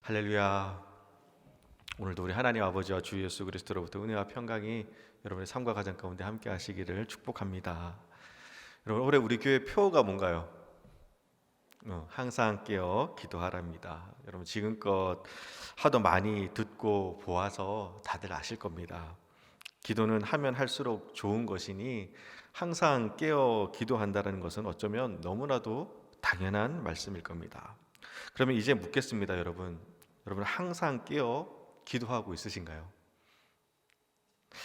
할렐루야. 오늘도 우리 하나님 아버지와 주 예수 그리스도로부터 은혜와 평강이 여러분의 삶과 가정 가운데 함께 하시기를 축복합니다. 여러분, 올해 우리 교회 표어가 뭔가요? 항상 깨어 기도하랍니다. 여러분, 지금껏 하도 많이 듣고 보아서 다들 아실 겁니다. 기도는 하면 할수록 좋은 것이니 항상 깨어 기도한다는 것은 어쩌면 너무나도 당연한 말씀일 겁니다. 그러면 이제 묻겠습니다, 여러분. 여러분 항상 깨어 기도하고 있으신가요?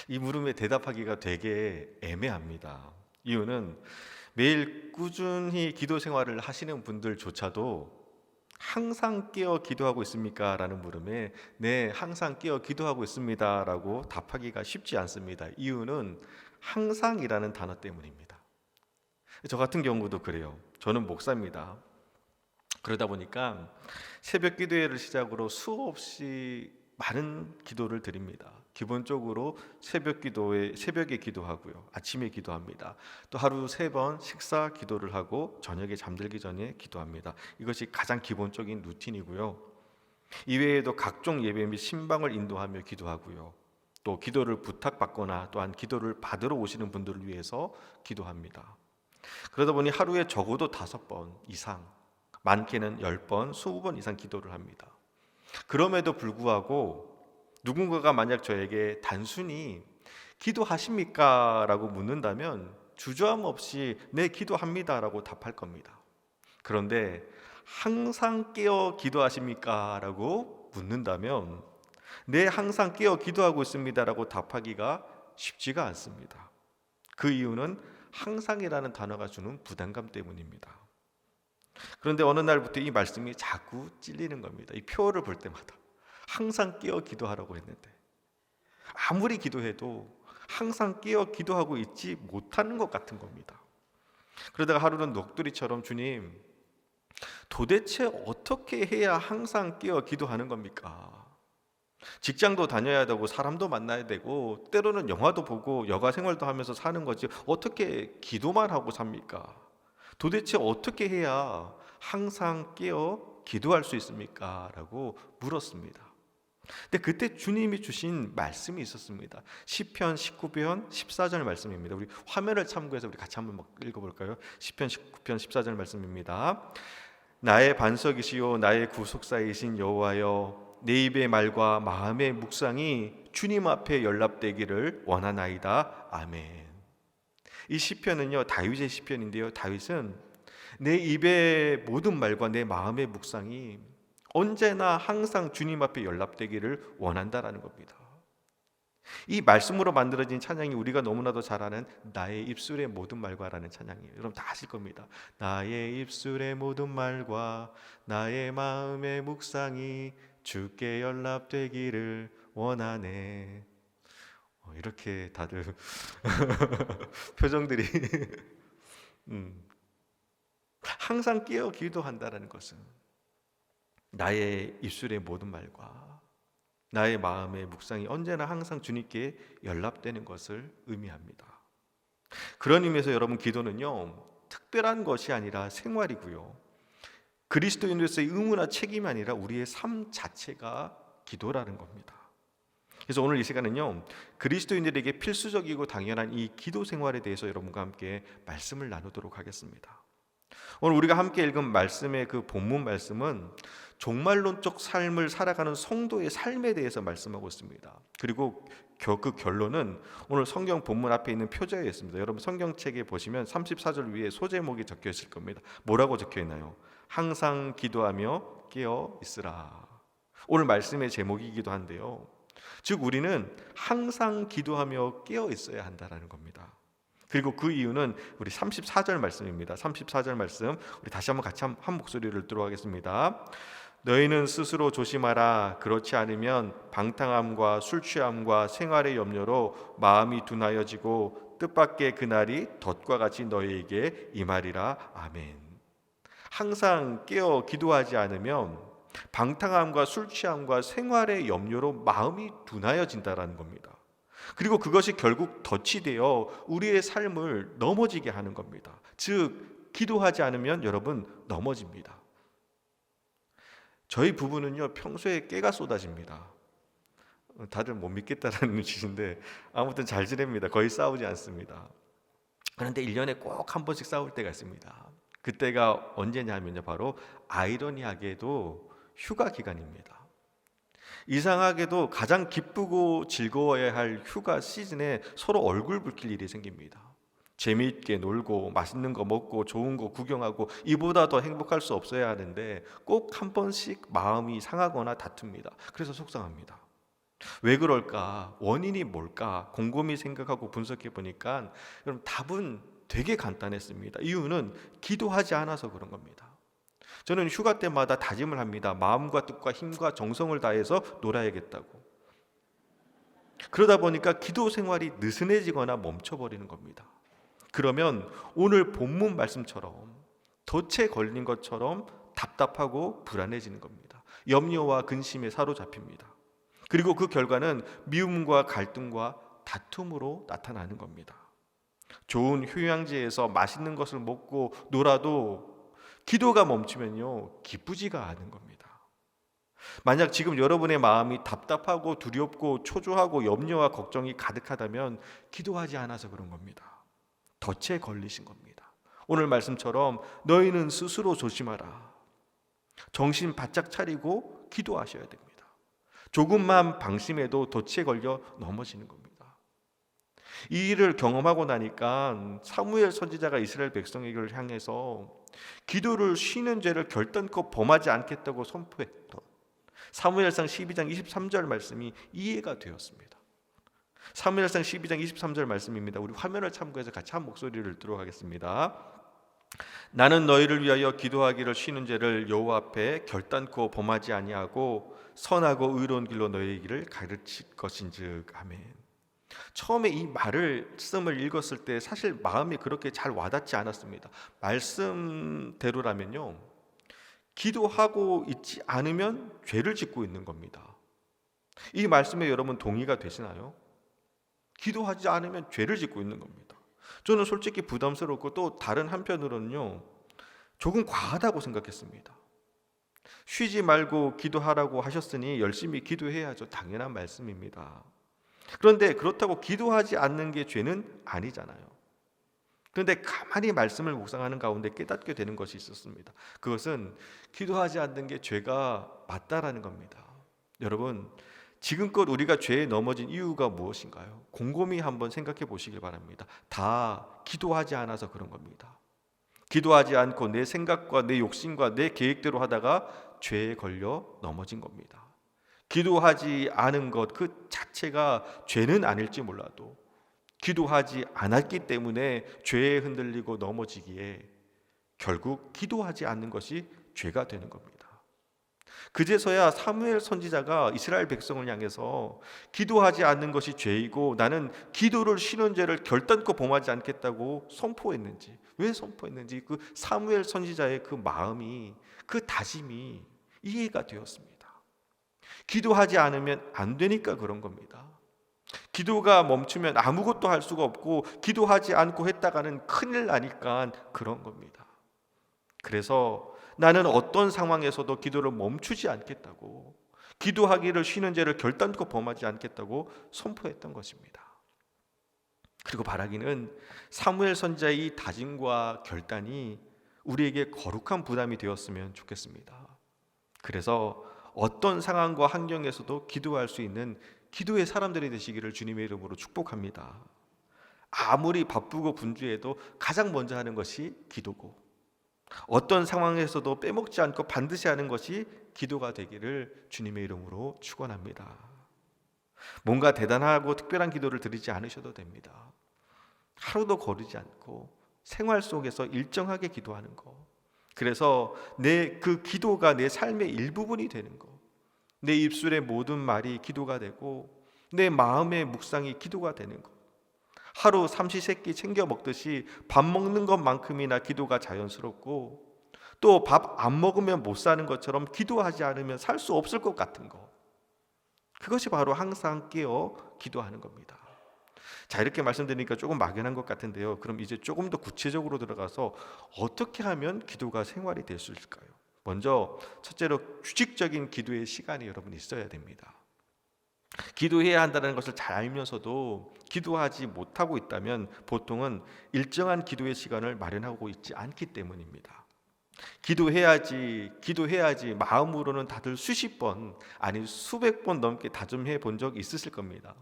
이 물음에 대답하기가 되게 애매합니다. 이유는 매일 꾸준히 기도 생활을 하시는 분들조차도 항상 깨어 기도하고 있습니까? 라는 물음에 네, 항상 깨어 기도하고 있습니다 라고 답하기가 쉽지 않습니다. 이유는 항상이라는 단어 때문입니다. 저 같은 경우도 그래요. 저는 목사입니다. 그러다 보니까 새벽 기도회를 시작으로 수없이 많은 기도를 드립니다. 기본적으로 새벽에 기도하고요. 아침에 기도합니다. 또 하루 3번 식사 기도를 하고 저녁에 잠들기 전에 기도합니다. 이것이 가장 기본적인 루틴이고요. 이외에도 각종 예배 및 신방을 인도하며 기도하고요. 또 기도를 부탁받거나 또한 기도를 받으러 오시는 분들을 위해서 기도합니다. 그러다 보니 하루에 적어도 5번 이상, 많게는 10번, 20번 이상 기도를 합니다. 그럼에도 불구하고 누군가가 만약 저에게 단순히 기도하십니까? 라고 묻는다면 주저함 없이 네, 기도합니다 라고 답할 겁니다. 그런데 항상 깨어 기도하십니까? 라고 묻는다면 네, 항상 깨어 기도하고 있습니다 라고 답하기가 쉽지가 않습니다. 그 이유는 항상이라는 단어가 주는 부담감 때문입니다. 그런데 어느 날부터 이 말씀이 자꾸 찔리는 겁니다. 이 표어를 볼 때마다 항상 깨어 기도하라고 했는데 아무리 기도해도 항상 깨어 기도하고 있지 못하는 것 같은 겁니다. 그러다가 하루는 넋두리처럼 주님, 도대체 어떻게 해야 항상 깨어 기도하는 겁니까? 직장도 다녀야 되고 사람도 만나야 되고 때로는 영화도 보고 여가 생활도 하면서 사는 거지 어떻게 기도만 하고 삽니까? 도대체 어떻게 해야 항상 깨어 기도할 수 있습니까? 라고 물었습니다. 근데 그때 주님이 주신 말씀이 있었습니다. 시편 19편 14절 말씀입니다. 우리 화면을 참고해서 우리 같이 한번 읽어볼까요? 시편 19편 14절 말씀입니다. 나의 반석이시요 나의 구속사이신 여호와여, 내 입의 말과 마음의 묵상이 주님 앞에 연락되기를 원하나이다. 아멘. 이 시편은요, 다윗의 시편인데요, 다윗은 내 입의 모든 말과 내 마음의 묵상이 언제나 항상 주님 앞에 연락되기를 원한다라는 겁니다. 이 말씀으로 만들어진 찬양이 우리가 너무나도 잘 아는 나의 입술의 모든 말과라는 찬양이에요. 여러분 다 아실 겁니다. 나의 입술의 모든 말과 나의 마음의 묵상이 주께 연락되기를 원하네. 이렇게 다들 표정들이 항상 깨어 기도한다는 것은 나의 입술의 모든 말과 나의 마음의 묵상이 언제나 항상 주님께 연락되는 것을 의미합니다. 그런 의미에서 여러분, 기도는요, 특별한 것이 아니라 생활이고요, 그리스도인으로서의 의무나 책임이 아니라 우리의 삶 자체가 기도라는 겁니다. 그래서 오늘 이 시간은요, 그리스도인들에게 필수적이고 당연한 이 기도 생활에 대해서 여러분과 함께 말씀을 나누도록 하겠습니다. 오늘 우리가 함께 읽은 말씀의 그 본문 말씀은 종말론적 삶을 살아가는 성도의 삶에 대해서 말씀하고 있습니다. 그리고 그 결론은 오늘 성경 본문 앞에 있는 표제에 있습니다. 여러분 성경책에 보시면 34절 위에 소제목이 적혀 있을 겁니다. 뭐라고 적혀 있나요? 항상 기도하며 깨어 있으라. 오늘 말씀의 제목이기도 한데요, 즉 우리는 항상 기도하며 깨어 있어야 한다는 겁니다. 그리고 그 이유는 우리 34절 말씀입니다. 34절 말씀 우리 다시 한번 같이 한 목소리를 들어가겠습니다. 너희는 스스로 조심하라. 그렇지 않으면 방탕함과 술 취함과 생활의 염려로 마음이 둔하여지고 뜻밖의 그날이 덫과 같이 너희에게 임하리라. 아멘. 항상 깨어 기도하지 않으면 방탕함과 술 취함과 생활의 염려로 마음이 둔하여진다라는 겁니다. 그리고 그것이 결국 덫이 되어 우리의 삶을 넘어지게 하는 겁니다. 즉 기도하지 않으면 여러분 넘어집니다. 저희 부부는요 평소에 깨가 쏟아집니다. 다들 못 믿겠다라는 눈치인데 아무튼 잘 지냅니다. 거의 싸우지 않습니다. 그런데 1년에 꼭 한 번씩 싸울 때가 있습니다. 그때가 언제냐면요 바로 아이러니하게도 휴가 기간입니다. 이상하게도 가장 기쁘고 즐거워야 할 휴가 시즌에 서로 얼굴 붉힐 일이 생깁니다. 재미있게 놀고 맛있는 거 먹고 좋은 거 구경하고 이보다 더 행복할 수 없어야 하는데 꼭 한 번씩 마음이 상하거나 다툽니다. 그래서 속상합니다. 왜 그럴까? 원인이 뭘까? 곰곰이 생각하고 분석해 보니까 여러분 답은 되게 간단했습니다. 이유는 기도하지 않아서 그런 겁니다. 저는 휴가 때마다 다짐을 합니다. 마음과 뜻과 힘과 정성을 다해서 놀아야겠다고. 그러다 보니까 기도 생활이 느슨해지거나 멈춰버리는 겁니다. 그러면 오늘 본문 말씀처럼 덫에 걸린 것처럼 답답하고 불안해지는 겁니다. 염려와 근심에 사로잡힙니다. 그리고 그 결과는 미움과 갈등과 다툼으로 나타나는 겁니다. 좋은 휴양지에서 맛있는 것을 먹고 놀아도 기도가 멈추면요 기쁘지가 않은 겁니다. 만약 지금 여러분의 마음이 답답하고 두렵고 초조하고 염려와 걱정이 가득하다면 기도하지 않아서 그런 겁니다. 덫에 걸리신 겁니다. 오늘 말씀처럼 너희는 스스로 조심하라. 정신 바짝 차리고 기도하셔야 됩니다. 조금만 방심해도 덫에 걸려 넘어지는 겁니다. 이 일을 경험하고 나니까 사무엘 선지자가 이스라엘 백성에게 향해서 기도를 쉬는 죄를 결단코 범하지 않겠다고 선포했던 사무엘상 12장 23절 말씀이 이해가 되었습니다. 사무엘상 12장 23절 말씀입니다. 우리 화면을 참고해서 같이 한 목소리를 들어가겠습니다. 나는 너희를 위하여 기도하기를 쉬는 죄를 여호와 앞에 결단코 범하지 아니하고 선하고 의로운 길로 너희의 길을 가르칠 것인즉. 아멘. 처음에 이 말씀을 읽었을 때 사실 마음이 그렇게 잘 와닿지 않았습니다. 말씀대로라면요 기도하고 있지 않으면 죄를 짓고 있는 겁니다. 이 말씀에 여러분 동의가 되시나요? 기도하지 않으면 죄를 짓고 있는 겁니다. 저는 솔직히 부담스럽고 또 다른 한편으로는요 조금 과하다고 생각했습니다. 쉬지 말고 기도하라고 하셨으니 열심히 기도해야죠. 당연한 말씀입니다. 그런데 그렇다고 기도하지 않는 게 죄는 아니잖아요. 그런데 가만히 말씀을 묵상하는 가운데 깨닫게 되는 것이 있었습니다. 그것은 기도하지 않는 게 죄가 맞다라는 겁니다. 여러분 지금껏 우리가 죄에 넘어진 이유가 무엇인가요? 곰곰이 한번 생각해 보시길 바랍니다. 다 기도하지 않아서 그런 겁니다. 기도하지 않고 내 생각과 내 욕심과 내 계획대로 하다가 죄에 걸려 넘어진 겁니다. 기도하지 않은 것 그 자체가 죄는 아닐지 몰라도 기도하지 않았기 때문에 죄에 흔들리고 넘어지기에 결국 기도하지 않는 것이 죄가 되는 겁니다. 그제서야 사무엘 선지자가 이스라엘 백성을 향해서 기도하지 않는 것이 죄이고 나는 기도를 쉬는 죄를 결단코 범하지 않겠다고 선포했는지, 왜 선포했는지 그 사무엘 선지자의 그 마음이, 그 다짐이 이해가 되었습니다. 기도하지 않으면 안 되니까 그런 겁니다. 기도가 멈추면 아무것도 할 수가 없고 기도하지 않고 했다가는 큰일 나니까 그런 겁니다. 그래서 나는 어떤 상황에서도 기도를 멈추지 않겠다고, 기도하기를 쉬는 죄를 결단코 범하지 않겠다고 선포했던 것입니다. 그리고 바라기는 사무엘 선지자의 이 다짐과 결단이 우리에게 거룩한 부담이 되었으면 좋겠습니다. 그래서 어떤 상황과 환경에서도 기도할 수 있는 기도의 사람들이 되시기를 주님의 이름으로 축복합니다. 아무리 바쁘고 분주해도 가장 먼저 하는 것이 기도고, 어떤 상황에서도 빼먹지 않고 반드시 하는 것이 기도가 되기를 주님의 이름으로 축원합니다. 뭔가 대단하고 특별한 기도를 드리지 않으셔도 됩니다. 하루도 거르지 않고 생활 속에서 일정하게 기도하는 것, 그래서 내 그 기도가 내 삶의 일부분이 되는 것, 내 입술의 모든 말이 기도가 되고 내 마음의 묵상이 기도가 되는 것, 하루 삼시세끼 챙겨 먹듯이 밥 먹는 것만큼이나 기도가 자연스럽고, 또 밥 안 먹으면 못 사는 것처럼 기도하지 않으면 살 수 없을 것 같은 것, 그것이 바로 항상 깨어 기도하는 겁니다. 자, 이렇게 말씀드리니까 조금 막연한 것 같은데요, 그럼 이제 조금 더 구체적으로 들어가서 어떻게 하면 기도가 생활이 될 수 있을까요? 먼저 첫째로 규칙적인 기도의 시간이 여러분 있어야 됩니다. 기도해야 한다는 것을 잘 알면서도 기도하지 못하고 있다면 보통은 일정한 기도의 시간을 마련하고 있지 않기 때문입니다. 기도해야지 마음으로는 다들 수십 번, 아니 수백 번 넘게 다짐해 본 적이 있으실 겁니다.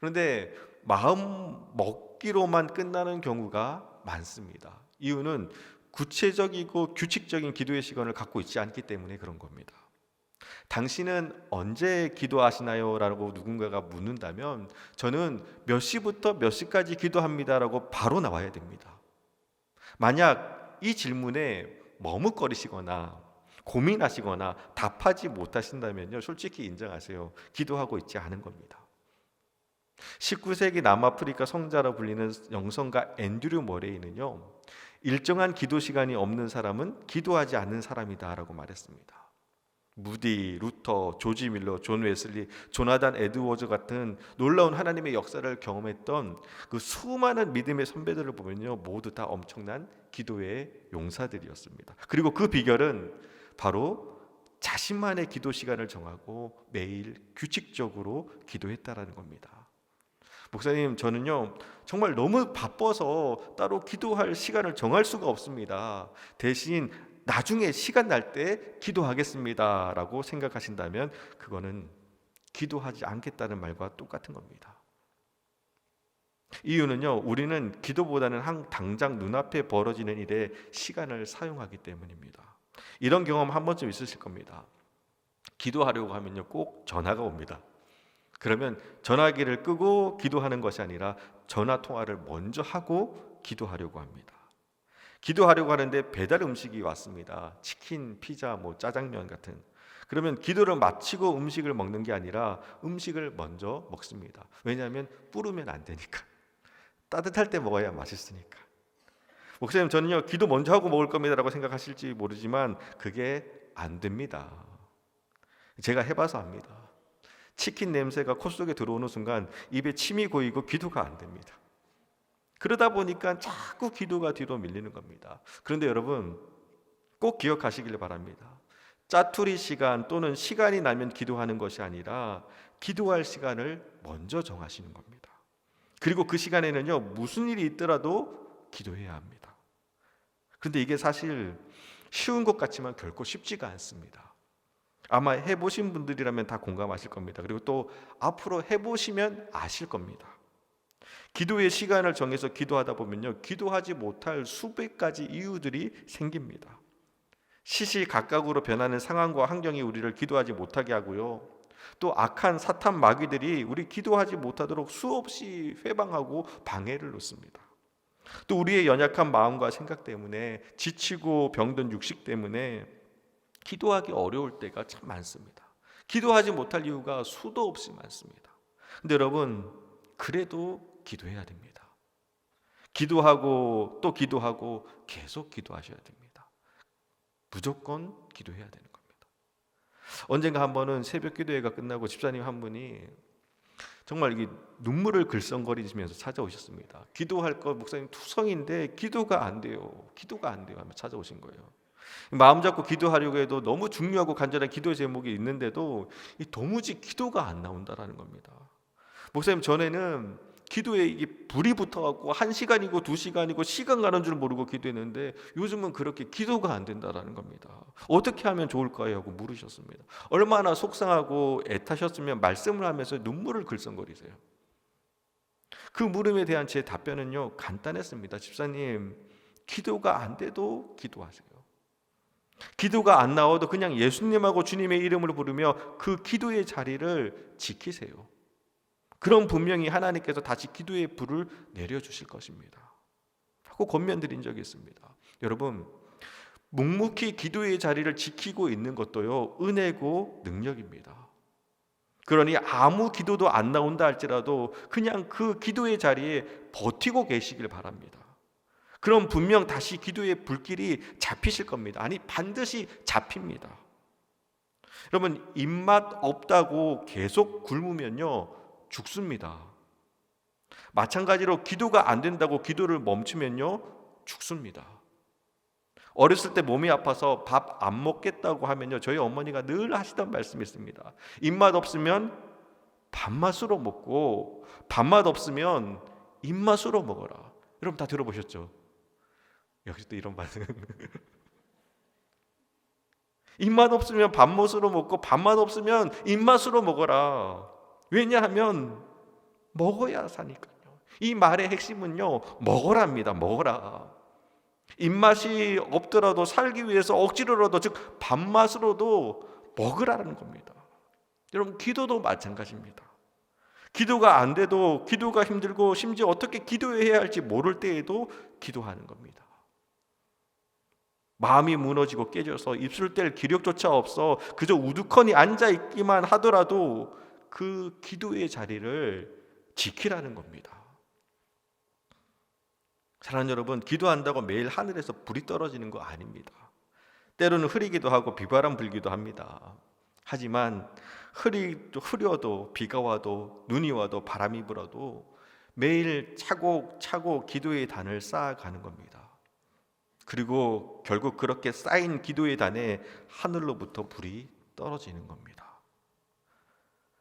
그런데 마음 먹기로만 끝나는 경우가 많습니다. 이유는 구체적이고 규칙적인 기도의 시간을 갖고 있지 않기 때문에 그런 겁니다. 당신은 언제 기도하시나요? 라고 누군가가 묻는다면 저는 몇 시부터 몇 시까지 기도합니다 라고 바로 나와야 됩니다. 만약 이 질문에 머뭇거리시거나 고민하시거나 답하지 못하신다면요, 솔직히 인정하세요. 기도하고 있지 않은 겁니다. 19세기 남아프리카 성자로 불리는 영성가 앤드류 머레이는요, 일정한 기도 시간이 없는 사람은 기도하지 않는 사람이다 라고 말했습니다. 무디, 루터, 조지 밀러, 존 웨슬리, 조나단 에드워즈 같은 놀라운 하나님의 역사를 경험했던 그 수많은 믿음의 선배들을 보면요, 모두 다 엄청난 기도의 용사들이었습니다. 그리고 그 비결은 바로 자신만의 기도 시간을 정하고 매일 규칙적으로 기도했다라는 겁니다. 목사님, 저는요 정말 너무 바빠서 따로 기도할 시간을 정할 수가 없습니다. 대신 나중에 시간 날 때 기도하겠습니다 라고 생각하신다면 그거는 기도하지 않겠다는 말과 똑같은 겁니다. 이유는요, 우리는 기도보다는 당장 눈앞에 벌어지는 일에 시간을 사용하기 때문입니다. 이런 경험 한 번쯤 있으실 겁니다. 기도하려고 하면요 꼭 전화가 옵니다. 그러면 전화기를 끄고 기도하는 것이 아니라 전화 통화를 먼저 하고 기도하려고 합니다. 기도하려고 하는데 배달 음식이 왔습니다. 치킨, 피자, 짜장면 같은. 그러면 기도를 마치고 음식을 먹는 게 아니라 음식을 먼저 먹습니다. 왜냐하면 불으면 안 되니까. 따뜻할 때 먹어야 맛있으니까. 목사님, 저는요 기도 먼저 하고 먹을 겁니다 라고 생각하실지 모르지만 그게 안 됩니다. 제가 해봐서 압니다. 치킨 냄새가 코 속에 들어오는 순간 입에 침이 고이고 기도가 안 됩니다. 그러다 보니까 자꾸 기도가 뒤로 밀리는 겁니다. 그런데 여러분 꼭 기억하시길 바랍니다. 짜투리 시간 또는 시간이 나면 기도하는 것이 아니라 기도할 시간을 먼저 정하시는 겁니다. 그리고 그 시간에는요 무슨 일이 있더라도 기도해야 합니다. 그런데 이게 사실 쉬운 것 같지만 결코 쉽지가 않습니다. 아마 해보신 분들이라면 다 공감하실 겁니다. 그리고 또 앞으로 해보시면 아실 겁니다. 기도의 시간을 정해서 기도하다 보면요 기도하지 못할 수백 가지 이유들이 생깁니다. 시시각각으로 변하는 상황과 환경이 우리를 기도하지 못하게 하고요, 또 악한 사탄 마귀들이 우리 기도하지 못하도록 수없이 회방하고 방해를 놓습니다. 또 우리의 연약한 마음과 생각 때문에, 지치고 병든 육식 때문에 기도하기 어려울 때가 참 많습니다. 기도하지 못할 이유가 수도 없이 많습니다. 근데 여러분, 그래도 기도해야 됩니다. 기도하고 또 기도하고 계속 기도하셔야 됩니다. 무조건 기도해야 되는 겁니다. 언젠가 한 번은 새벽 기도회가 끝나고 집사님 한 분이 정말 이게 눈물을 글썽거리시면서 찾아오셨습니다. 기도할 거 목사님 투성인데 기도가 안 돼요. 기도가 안 돼요 하며 찾아오신 거예요. 마음 잡고 기도하려고 해도 너무 중요하고 간절한 기도의 제목이 있는데도 도무지 기도가 안 나온다라는 겁니다. 목사님, 전에는 기도에 이게 불이 붙어갖고 1시간이고 2시간이고 시간 가는 줄 모르고 기도했는데 요즘은 그렇게 기도가 안 된다라는 겁니다. 어떻게 하면 좋을까요? 하고 물으셨습니다. 얼마나 속상하고 애타셨으면 말씀을 하면서 눈물을 글썽거리세요. 그 물음에 대한 제 답변은요 간단했습니다. 집사님, 기도가 안 돼도 기도하세요. 기도가 안 나와도 그냥 예수님하고 주님의 이름을 부르며 그 기도의 자리를 지키세요. 그럼 분명히 하나님께서 다시 기도의 불을 내려주실 것입니다 하고 권면드린 적이 있습니다. 여러분, 묵묵히 기도의 자리를 지키고 있는 것도요 은혜고 능력입니다. 그러니 아무 기도도 안 나온다 할지라도 그냥 그 기도의 자리에 버티고 계시길 바랍니다. 그럼 분명 다시 기도의 불길이 잡히실 겁니다. 아니, 반드시 잡힙니다. 여러분, 입맛 없다고 계속 굶으면요 죽습니다. 마찬가지로 기도가 안 된다고 기도를 멈추면요 죽습니다. 어렸을 때 몸이 아파서 밥 안 먹겠다고 하면요, 저희 어머니가 늘 하시던 말씀이 있습니다. 입맛 없으면 밥맛으로 먹고 밥맛 없으면 입맛으로 먹어라. 여러분 다 들어보셨죠? 역시 또 이런 반응. 입맛 없으면 밥맛으로 먹고 밥맛 없으면 입맛으로 먹어라. 왜냐하면 먹어야 사니까요. 이 말의 핵심은요, 먹어랍니다. 먹어라. 입맛이 없더라도 살기 위해서 억지로라도, 즉 밥맛으로도 먹으라는 겁니다. 여러분 기도도 마찬가지입니다. 기도가 안 돼도, 기도가 힘들고 심지어 어떻게 기도해야 할지 모를 때에도 기도하는 겁니다. 마음이 무너지고 깨져서 입술 뗄 기력조차 없어 그저 우두커니 앉아있기만 하더라도 그 기도의 자리를 지키라는 겁니다. 사랑하는 여러분, 기도한다고 매일 하늘에서 불이 떨어지는 거 아닙니다. 때로는 흐리기도 하고 비바람 불기도 합니다. 하지만 흐려도 비가 와도 눈이 와도 바람이 불어도 매일 차곡차곡 기도의 단을 쌓아가는 겁니다. 그리고 결국 그렇게 쌓인 기도의 단에 하늘로부터 불이 떨어지는 겁니다.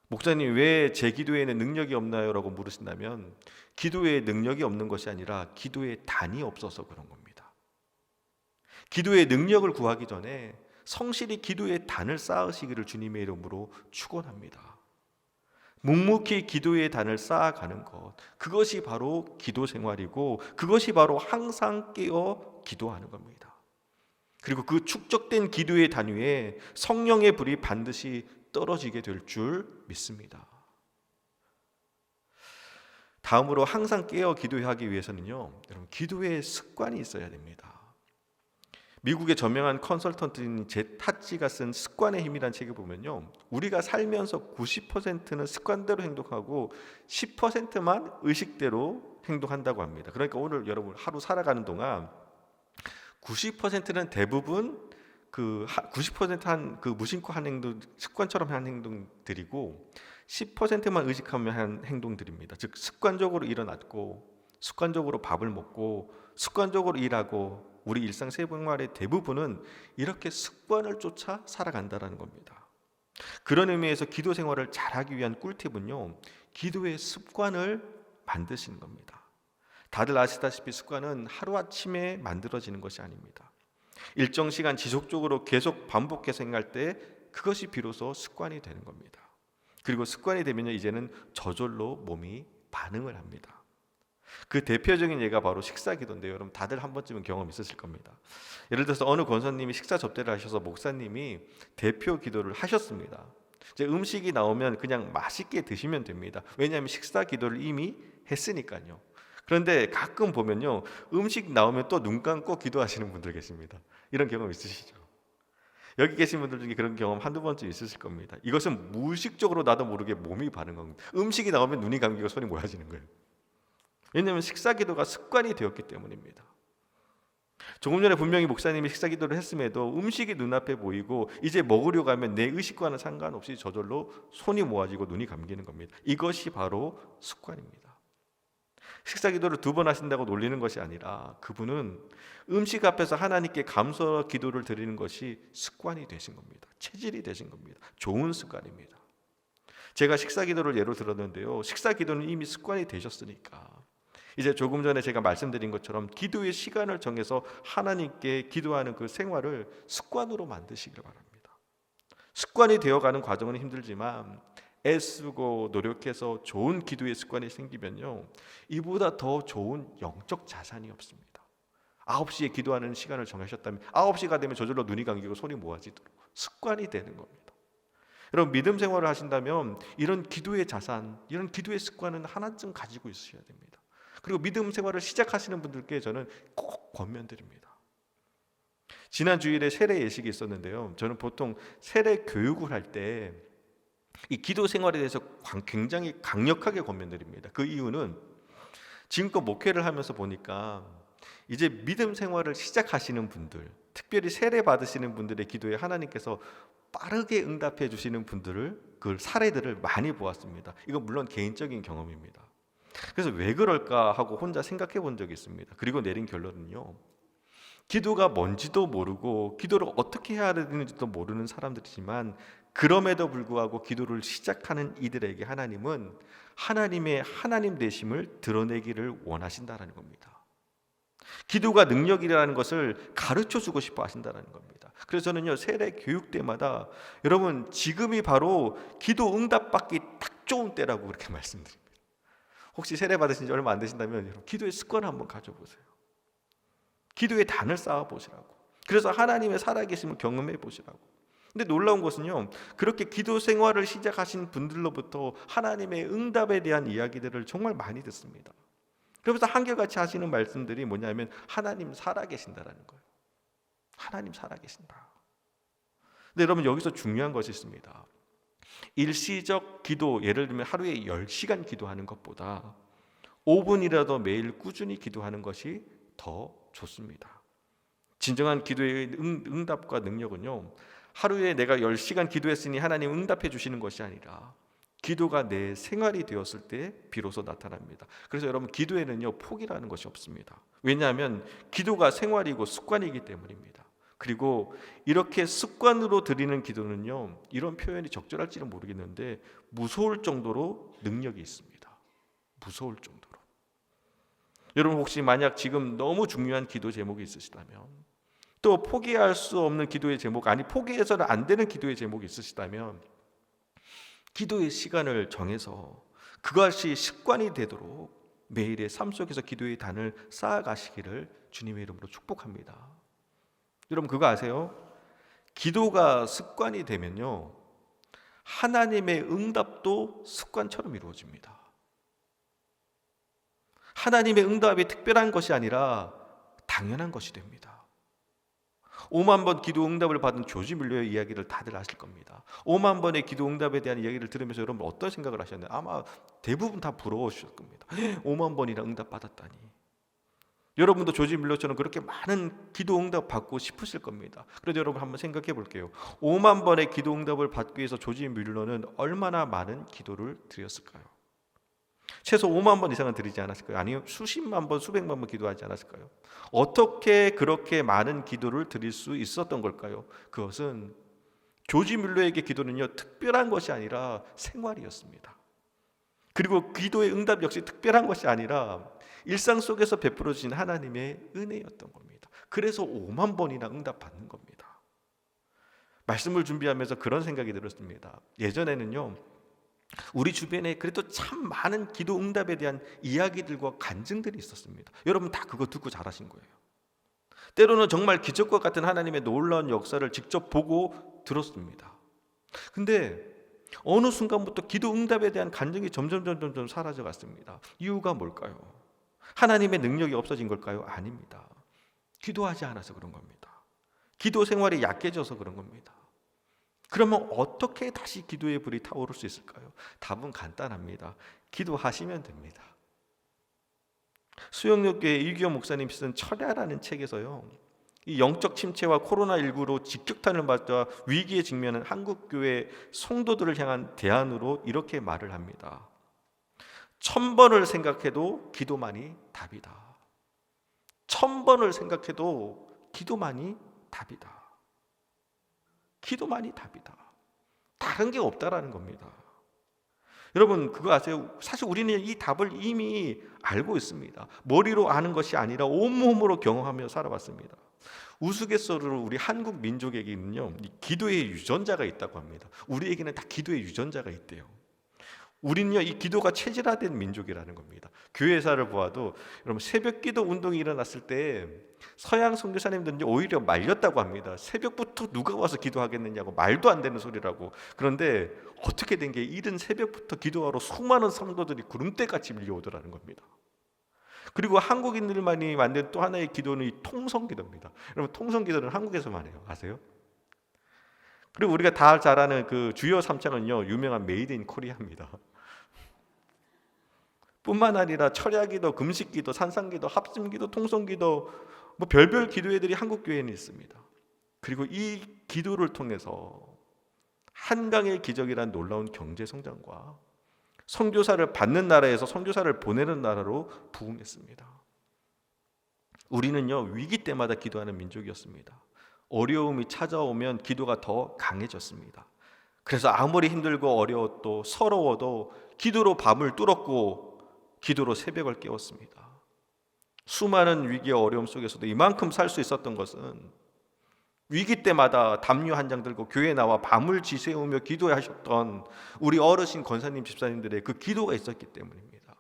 목사님, 왜 제 기도에는 능력이 없나요? 라고 물으신다면 기도에 능력이 없는 것이 아니라 기도의 단이 없어서 그런 겁니다. 기도의 능력을 구하기 전에 성실히 기도의 단을 쌓으시기를 주님의 이름으로 축원합니다. 묵묵히 기도의 단을 쌓아가는 것, 그것이 바로 기도 생활이고 그것이 바로 항상 깨어 기도하는 겁니다. 그리고 그 축적된 기도의 단 위에 성령의 불이 반드시 떨어지게 될 줄 믿습니다. 다음으로 항상 깨어 기도하기 위해서는요, 여러분 기도의 습관이 있어야 됩니다. 미국의 저명한 컨설턴트인 제 타치가 쓴 습관의 힘이라는 책을 보면요, 우리가 살면서 90%는 습관대로 행동하고 10%만 의식대로 행동한다고 합니다. 그러니까 오늘 여러분 하루 살아가는 동안 90%는 대부분 90%한 그 무심코 한 행동, 습관처럼 한 행동들이고 10%만 의식하며 한 행동들입니다. 즉 습관적으로 일어났고 습관적으로 밥을 먹고 습관적으로 일하고 우리 일상생활의 대부분은 이렇게 습관을 쫓아 살아간다는 겁니다. 그런 의미에서 기도 생활을 잘하기 위한 꿀팁은요, 기도의 습관을 만드시는 겁니다. 다들 아시다시피 습관은 하루아침에 만들어지는 것이 아닙니다. 일정 시간 지속적으로 계속 반복해서 행할 때 그것이 비로소 습관이 되는 겁니다. 그리고 습관이 되면요, 이제는 저절로 몸이 반응을 합니다. 그 대표적인 예가 바로 식사 기도인데요. 여러분 다들 한 번쯤은 경험 있으실 겁니다. 예를 들어서 어느 권사님이 식사 접대를 하셔서 목사님이 대표 기도를 하셨습니다. 이제 음식이 나오면 그냥 맛있게 드시면 됩니다. 왜냐하면 식사 기도를 이미 했으니까요. 그런데 가끔 보면요, 음식 나오면 또 눈 감고 기도하시는 분들 계십니다. 이런 경험 있으시죠? 여기 계신 분들 중에 그런 경험 한두 번쯤 있으실 겁니다. 이것은 무의식적으로 나도 모르게 몸이 반응합니다. 음식이 나오면 눈이 감기고 손이 모여지는 거예요. 왜냐하면 식사 기도가 습관이 되었기 때문입니다. 조금 전에 분명히 목사님이 식사 기도를 했음에도 음식이 눈앞에 보이고 이제 먹으려고 하면 내 의식과는 상관없이 저절로 손이 모아지고 눈이 감기는 겁니다. 이것이 바로 습관입니다. 식사 기도를 2번 하신다고 놀리는 것이 아니라 그분은 음식 앞에서 하나님께 감사 기도를 드리는 것이 습관이 되신 겁니다. 체질이 되신 겁니다. 좋은 습관입니다. 제가 식사 기도를 예로 들었는데요, 식사 기도는 이미 습관이 되셨으니까 이제 조금 전에 제가 말씀드린 것처럼 기도의 시간을 정해서 하나님께 기도하는 그 생활을 습관으로 만드시길 바랍니다. 습관이 되어가는 과정은 힘들지만 애쓰고 노력해서 좋은 기도의 습관이 생기면요, 이보다 더 좋은 영적 자산이 없습니다. 9시에 기도하는 시간을 정하셨다면 9시가 되면 저절로 눈이 감기고 손이 모아지도록 습관이 되는 겁니다. 여러분 믿음 생활을 하신다면 이런 기도의 자산, 이런 기도의 습관은 하나쯤 가지고 있으셔야 됩니다. 그리고 믿음 생활을 시작하시는 분들께 저는 꼭 권면드립니다. 지난 주일에 세례 예식이 있었는데요, 저는 보통 세례 교육을 할 때 이 기도 생활에 대해서 굉장히 강력하게 권면드립니다. 그 이유는 지금껏 목회를 하면서 보니까 이제 믿음 생활을 시작하시는 분들, 특별히 세례 받으시는 분들의 기도에 하나님께서 빠르게 응답해 주시는 분들을, 그 사례들을 많이 보았습니다. 이건 물론 개인적인 경험입니다. 그래서 왜 그럴까 하고 혼자 생각해 본 적이 있습니다. 그리고 내린 결론은요, 기도가 뭔지도 모르고 기도를 어떻게 해야 되는지도 모르는 사람들이지만 그럼에도 불구하고 기도를 시작하는 이들에게 하나님은 하나님의 하나님 되심을 드러내기를 원하신다라는 겁니다. 기도가 능력이라는 것을 가르쳐 주고 싶어 하신다는 겁니다. 그래서 저는요, 세례 교육 때마다 여러분 지금이 바로 기도 응답 받기 딱 좋은 때라고 그렇게 말씀드립니다. 혹시 세례 받으신 지 얼마 안 되신다면 여러분 기도의 습관을 한번 가져보세요. 기도의 단을 쌓아 보시라고. 그래서 하나님의 살아계심을 경험해 보시라고. 근데 놀라운 것은요, 그렇게 기도 생활을 시작하신 분들로부터 하나님의 응답에 대한 이야기들을 정말 많이 듣습니다. 그러면서 한결같이 하시는 말씀들이 뭐냐면 하나님 살아계신다라는 거예요. 하나님 살아계신다. 근데 여러분 여기서 중요한 것이 있습니다. 일시적 기도, 예를 들면 하루에 10시간 기도하는 것보다 5분이라도 매일 꾸준히 기도하는 것이 더 좋습니다. 진정한 기도의 응답과 능력은요, 하루에 내가 10시간 기도했으니 하나님 응답해 주시는 것이 아니라 기도가 내 생활이 되었을 때 비로소 나타납니다. 그래서 여러분 기도에는요, 포기라는 것이 없습니다. 왜냐하면 기도가 생활이고 습관이기 때문입니다. 그리고 이렇게 습관으로 드리는 기도는요, 이런 표현이 적절할지는 모르겠는데 무서울 정도로 능력이 있습니다. 무서울 정도로. 여러분 혹시 만약 지금 너무 중요한 기도 제목이 있으시다면, 또 포기할 수 없는 기도의 제목, 아니 포기해서는 안 되는 기도의 제목이 있으시다면 기도의 시간을 정해서 그것이 습관이 되도록 매일의 삶 속에서 기도의 단을 쌓아가시기를 주님의 이름으로 축복합니다. 여러분 그거 아세요? 기도가 습관이 되면요, 하나님의 응답도 습관처럼 이루어집니다. 하나님의 응답이 특별한 것이 아니라 당연한 것이 됩니다. 5만 번 기도 응답을 받은 조지 밀러의 이야기를 다들 아실 겁니다. 5만 번의 기도 응답에 대한 이야기를 들으면서 여러분 어떤 생각을 하셨나요? 아마 대부분 다 부러워하셨을 겁니다. 5만 번이나 응답 받았다니. 여러분도 조지 밀러처럼 그렇게 많은 기도 응답 받고 싶으실 겁니다. 그래도 여러분 한번 생각해 볼게요. 5만 번의 기도 응답을 받기 위해서 조지 밀러는 얼마나 많은 기도를 드렸을까요? 최소 5만 번 이상은 드리지 않았을까요? 아니요, 수십만 번, 수백만 번 기도하지 않았을까요? 어떻게 그렇게 많은 기도를 드릴 수 있었던 걸까요? 그것은 조지 밀러에게 기도는요, 특별한 것이 아니라 생활이었습니다. 그리고 기도의 응답 역시 특별한 것이 아니라 일상 속에서 베풀어진 하나님의 은혜였던 겁니다. 그래서 5만 번이나 응답받는 겁니다. 말씀을 준비하면서 그런 생각이 들었습니다. 예전에는요, 우리 주변에 그래도 참 많은 기도 응답에 대한 이야기들과 간증들이 있었습니다. 여러분 다 그거 듣고 자라신 거예요. 때로는 정말 기적과 같은 하나님의 놀라운 역사를 직접 보고 들었습니다. 근데 어느 순간부터 기도 응답에 대한 간증이 점점 사라져 갔습니다. 이유가 뭘까요? 하나님의 능력이 없어진 걸까요? 아닙니다. 기도하지 않아서 그런 겁니다. 기도 생활이 약해져서 그런 겁니다. 그러면 어떻게 다시 기도의 불이 타오를 수 있을까요? 답은 간단합니다. 기도하시면 됩니다. 수영역교회 이규영 목사님 쓴 철야라는 책에서요, 이 영적 침체와 코로나19로 직격탄을 맞아 위기에 직면한 한국교회 성도들을 향한 대안으로 이렇게 말을 합니다. 1000번을 생각해도 기도만이 답이다. 1000번을 생각해도 기도만이 답이다. 기도만이 답이다. 다른 게 없다라는 겁니다. 여러분 그거 아세요? 사실 우리는 이 답을 이미 알고 있습니다. 머리로 아는 것이 아니라 온몸으로 경험하며 살아왔습니다. 우스갯소리로 우리 한국 민족에게는요, 기도의 유전자가 있다고 합니다. 우리에게는 다 기도의 유전자가 있대요. 우리는요, 이 기도가 체질화된 민족이라는 겁니다. 교회사를 보아도 여러분 새벽 기도 운동이 일어났을 때 서양 선교사님들은 오히려 말렸다고 합니다. 새벽부터 누가 와서 기도하겠느냐고, 말도 안 되는 소리라고. 그런데 어떻게 된 게 이른 새벽부터 기도하러 수많은 성도들이 구름대같이 밀려오더라는 겁니다. 그리고 한국인들만이 만든 또 하나의 기도는 이 통성기도입니다. 여러분 통성기도는 한국에서만 해요. 아세요? 그리고 우리가 다 잘 아는 그 주여 3창은요, 유명한 메이드 인 코리아입니다. 뿐만 아니라 철야기도, 금식기도, 산상기도, 합심기도, 통성기도, 뭐 별별 기도회들이 한국 교회에는 있습니다. 그리고 이 기도를 통해서 한강의 기적이란 놀라운 경제 성장과 선교사를 받는 나라에서 선교사를 보내는 나라로 부흥했습니다. 우리는요, 위기 때마다 기도하는 민족이었습니다. 어려움이 찾아오면 기도가 더 강해졌습니다. 그래서 아무리 힘들고 어려워도 서러워도 기도로 밤을 뚫었고 기도로 새벽을 깨웠습니다. 수많은 위기와 어려움 속에서도 이만큼 살 수 있었던 것은 위기 때마다 담요 한 장 들고 교회에 나와 밤을 지새우며 기도하셨던 우리 어르신 권사님 집사님들의 그 기도가 있었기 때문입니다.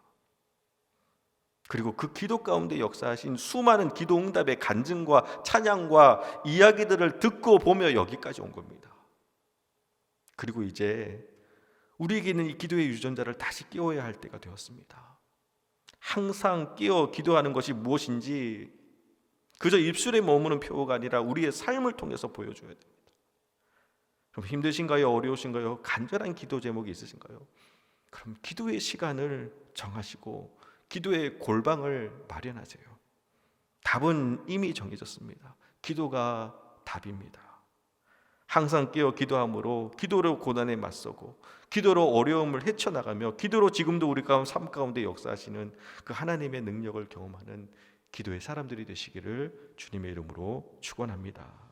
그리고 그 기도 가운데 역사하신 수많은 기도 응답의 간증과 찬양과 이야기들을 듣고 보며 여기까지 온 겁니다. 그리고 이제 우리에게는 이 기도의 유전자를 다시 깨워야 할 때가 되었습니다. 항상 깨어 기도하는 것이 무엇인지 그저 입술에 머무는 표어가 아니라 우리의 삶을 통해서 보여줘야 됩니다. 그럼 힘드신가요? 어려우신가요? 간절한 기도 제목이 있으신가요? 그럼 기도의 시간을 정하시고 기도의 골방을 마련하세요. 답은 이미 정해졌습니다. 기도가 답입니다. 항상 깨어 기도함으로 기도로 고난에 맞서고 기도로 어려움을 헤쳐나가며 기도로 지금도 우리 삶 가운데 역사하시는 그 하나님의 능력을 경험하는 기도의 사람들이 되시기를 주님의 이름으로 축원합니다.